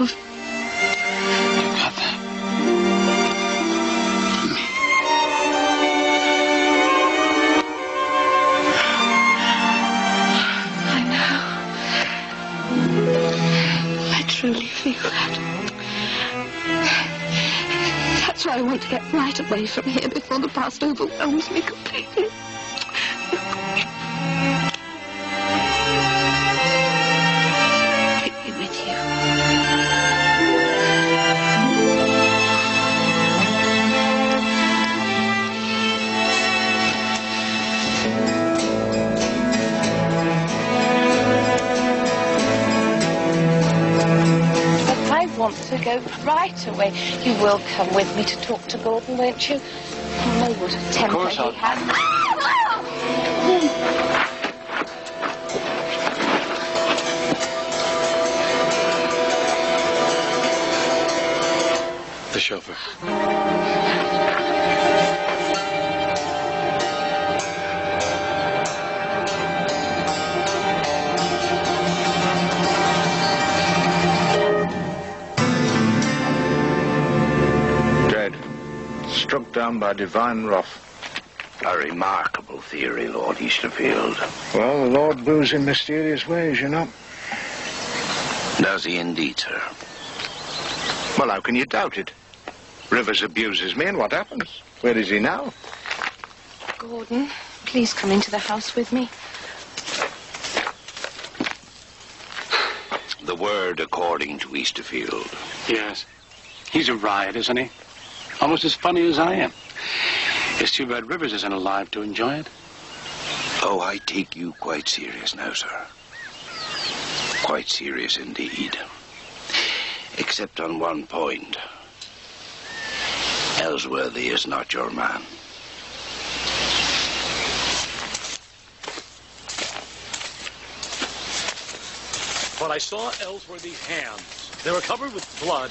love. You got that? Me. I know. I truly feel that. That's why I want to get right away from here before the past overwhelms me completely. Take me with you. I want to go right away. You will come with me to talk to Gordon, won't you? You know what a temper he has. The chauffeur. Struck down by divine wrath. A remarkable theory, Lord Easterfield. Well, the Lord moves in mysterious ways, you know. Does he indeed, sir? Well, how can you doubt it? Rivers abuses me, and what happens? Where is he now? Gordon, please come into the house with me. The word according to Easterfield. Yes. He's a riot, isn't he? Almost as funny as I am. It's too bad Rivers isn't alive to enjoy it. Oh, I take you quite serious now, sir. Quite serious indeed. Except on one point. Ellsworthy is not your man. But I saw Ellsworthy's hands. They were covered with blood.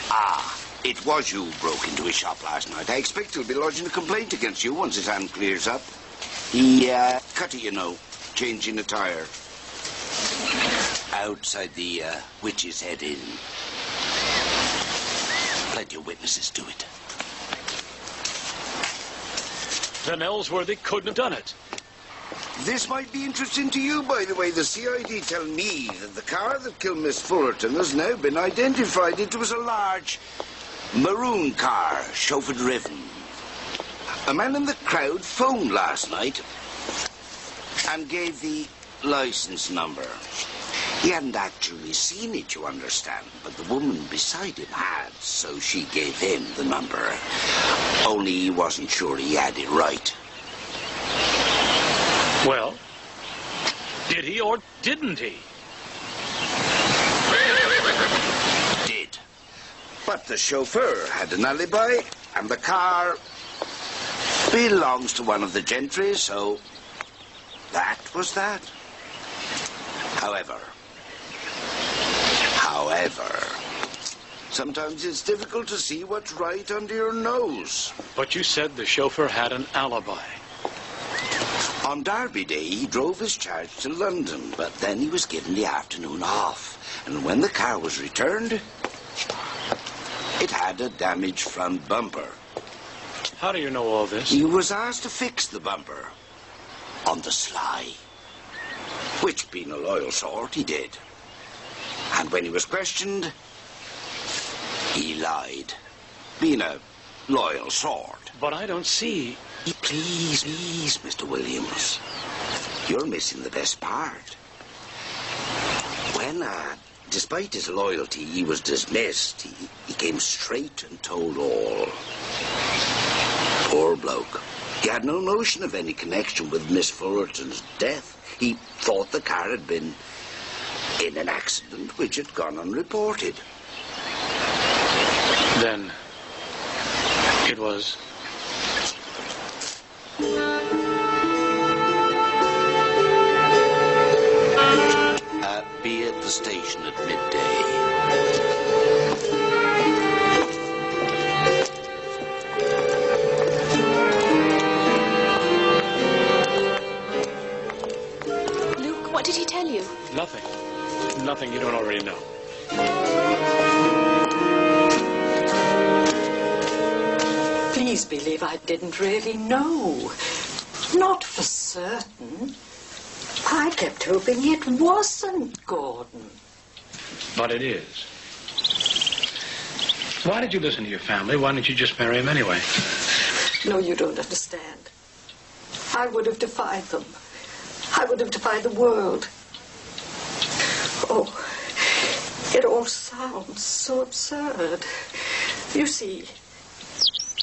Ah. It was you who broke into his shop last night. I expect he'll be lodging a complaint against you once his hand clears up. He, cut it, you know, changing a tire. Outside the, Witch's Head Inn. Plenty of witnesses to it. Then Ellsworthy couldn't have done it. This might be interesting to you, by the way. The CID tell me that the car that killed Miss Fullerton has now been identified. It was a large maroon car, chauffeur-driven. A man in the crowd phoned last night and gave the license number. He hadn't actually seen it, you understand, but the woman beside him had, so she gave him the number. Only he wasn't sure he had it right. Well, did he or didn't he? Did. But the chauffeur had an alibi, and the car belongs to one of the gentry, so that was that. However, sometimes it's difficult to see what's right under your nose. But you said the chauffeur had an alibi. On Derby Day, he drove his charge to London, but then he was given the afternoon off. And when the car was returned, it had a damaged front bumper. How do you know all this? He was asked to fix the bumper on the sly, which, being a loyal sort, he did. And when he was questioned, he lied, being a loyal sort. But I don't see... Please, Mr. Williams. You're missing the best part. When, despite his loyalty, he was dismissed, he came straight and told all. Poor bloke. He had no notion of any connection with Miss Fullerton's death. He thought the car had been in an accident which had gone unreported. Then it was... Be at the station at midday. Luke, what did he tell you? Nothing. Nothing you don't already know. believe I didn't really know. Not for certain. I kept hoping it wasn't Gordon. But it is. Why did you listen to your family? Why didn't you just marry him anyway? No, you don't understand. I would have defied them. I would have defied the world. Oh, it all sounds so absurd. You see,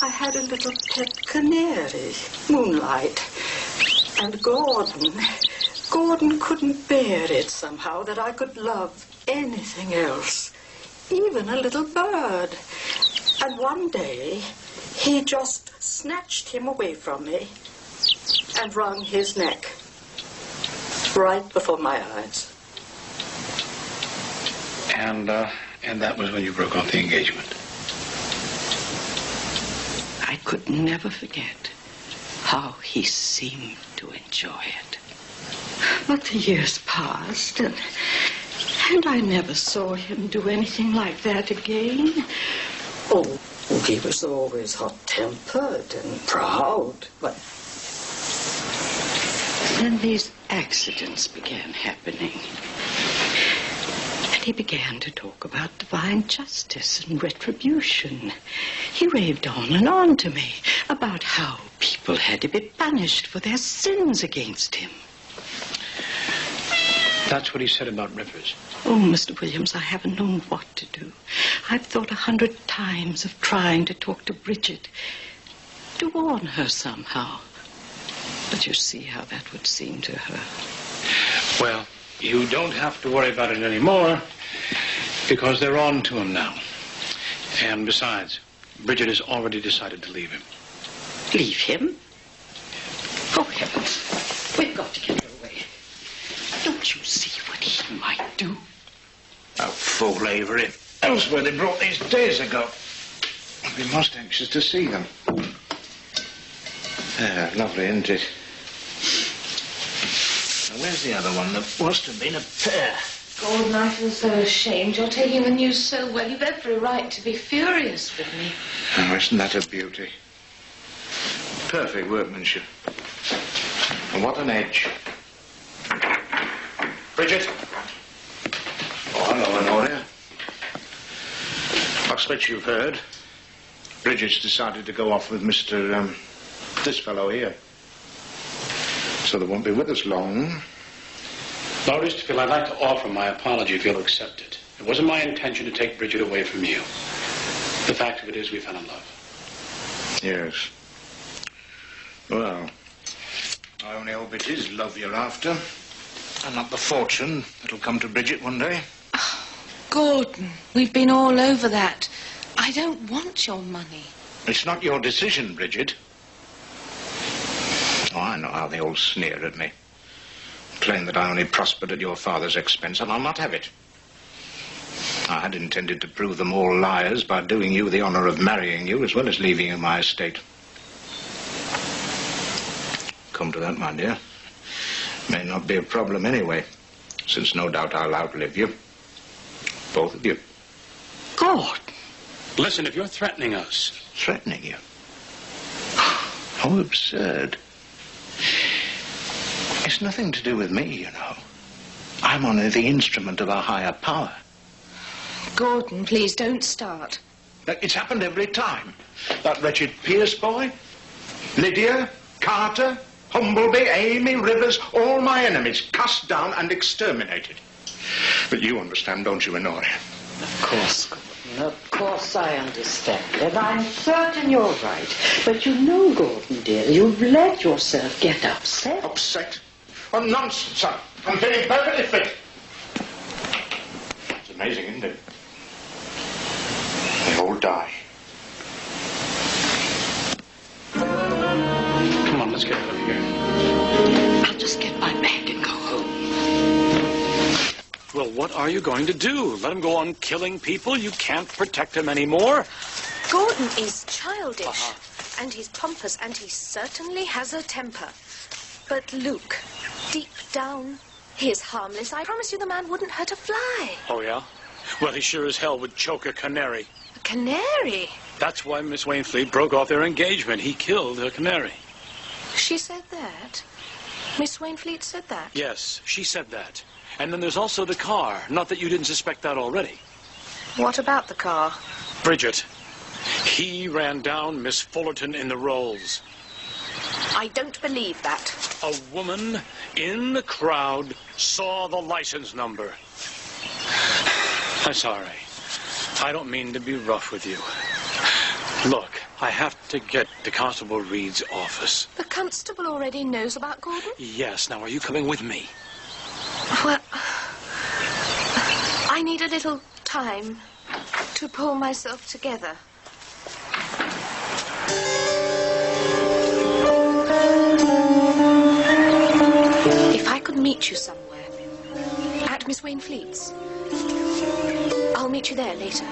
I had a little pet canary, Moonlight, and Gordon couldn't bear it somehow that I could love anything else, even a little bird. And one day, he just snatched him away from me and wrung his neck right before my eyes. And that was when you broke off the engagement. I could never forget how he seemed to enjoy it. But the years passed, and I never saw him do anything like that again. Oh, he was always hot-tempered and proud, but then these accidents began happening. And he began to talk about divine justice and retribution. He raved on and on to me about how people had to be punished for their sins against him. That's what he said about Rivers. Oh, Mr. Williams, I haven't known what to do. I've thought 100 times of trying to talk to Bridget, to warn her somehow. But you see how that would seem to her. Well, you don't have to worry about it anymore, because they're on to him now. And besides, Bridget has already decided to leave him. Leave him? Oh, heavens. We've got to get her away. Don't you see what he might do? Oh, fool, Avery. Else were they brought these days ago. I'd be most anxious to see them. Yeah, lovely, isn't it? Now, where's the other one? There must have been a pair. Gordon, I feel so ashamed. You're taking the news so well. You've every right to be furious with me. Oh, isn't that a beauty? Perfect workmanship. And what an edge. Bridget. Oh, hello, Honoria. I expect you've heard. Bridget's decided to go off with Mr. This fellow here. So they won't be with us long. Lord Easterfield, I'd like to offer my apology if you'll accept it. It wasn't my intention to take Bridget away from you. The fact of it is we fell in love. Yes. Well, I only hope it is love you're after, and not the fortune that'll come to Bridget one day. Oh, Gordon, we've been all over that. I don't want your money. It's not your decision, Bridget. Oh, I know how they all sneer at me. Claim that I only prospered at your father's expense, and I'll not have it. I had intended to prove them all liars by doing you the honor of marrying you, as well as leaving you my estate. Come to that, my dear. May not be a problem anyway, since no doubt I'll outlive you. Both of you. God! Listen, if you're threatening us... Threatening you? How absurd. It's nothing to do with me, you know. I'm only the instrument of a higher power. Gordon, please don't start. It's happened every time. That wretched Pierce boy, Lydia, Carter, Humbleby, Amy, Rivers, all my enemies, cast down and exterminated. But you understand, don't you, Honoria? Of course, Gordon. Of course I understand. And I'm certain you're right. But you know, Gordon, dear, you've let yourself get upset. Upset? Oh, nonsense. I'm feeling perfectly fit. It's amazing, isn't it? They all die. Come on, let's get out of here. I'll just get my bag and go home. Well, what are you going to do? Let him go on killing people? You can't protect him anymore. Gordon is childish, and he's pompous, and he certainly has a temper. But Luke, deep down, he is harmless. I promise you the man wouldn't hurt a fly. Oh, yeah? Well, he sure as hell would choke a canary. A canary? That's why Miss Wainfleet broke off their engagement. He killed her canary. She said that? Miss Wainfleet said that? Yes, she said that. And then there's also the car. Not that you didn't suspect that already. What about the car? Bridget, he ran down Miss Fullerton in the rolls. I don't believe that. A woman in the crowd saw the license number. I'm sorry. I don't mean to be rough with you. Look, I have to get to Constable Reed's office. The constable already knows about Gordon? Yes. Now, are you coming with me? Well, I need a little time to pull myself together. If I could meet you somewhere, at Miss Wainfleet's, I'll meet you there later.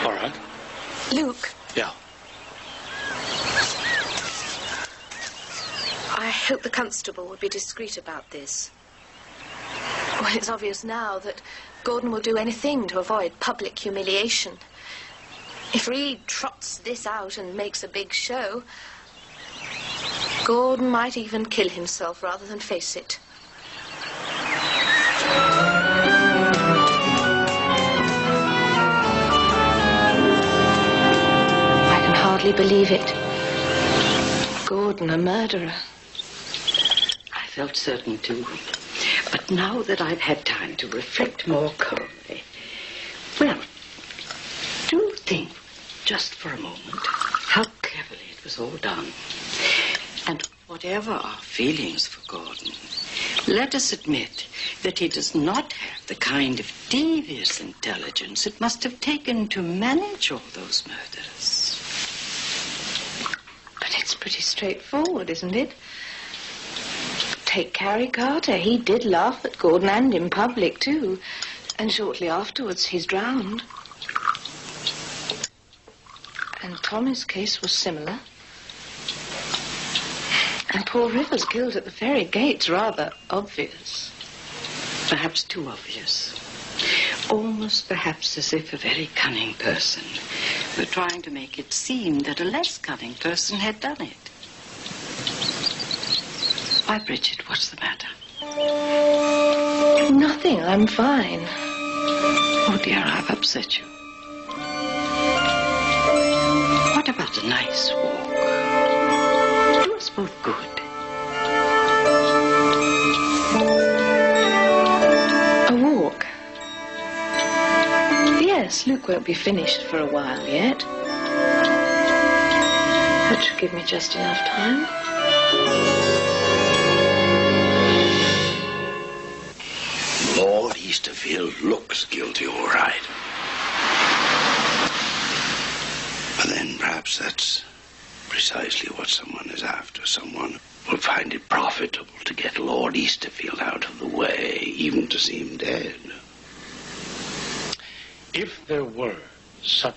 All right. Luke. Yeah. I hope the constable will be discreet about this. Well, it's obvious now that Gordon will do anything to avoid public humiliation. If Reed trots this out and makes a big show, Gordon might even kill himself rather than face it. I can hardly believe it. Gordon, a murderer. I felt certain too. But now that I've had time to reflect more calmly, well, do think just for a moment how cleverly it was all done. And whatever our feelings for Gordon, let us admit that he does not have the kind of devious intelligence it must have taken to manage all those murders. But it's pretty straightforward, isn't it? Take Carrie Carter. He did laugh at Gordon, and in public, too. And shortly afterwards, he's drowned. And Tommy's case was similar. And Paul Rivers killed at the ferry gate's rather obvious. Perhaps too obvious. Almost perhaps as if a very cunning person were trying to make it seem that a less cunning person had done it. Why, Bridget, what's the matter? Nothing, I'm fine. Oh, dear, I've upset you. What about a nice walk? Do us both good. A walk? Yes, Luke won't be finished for a while yet. That should give me just enough time. Lord Easterfield looks guilty, all right. But then perhaps that's precisely what someone is after. Someone will find it profitable to get Lord Easterfield out of the way, even to see him dead. If there were such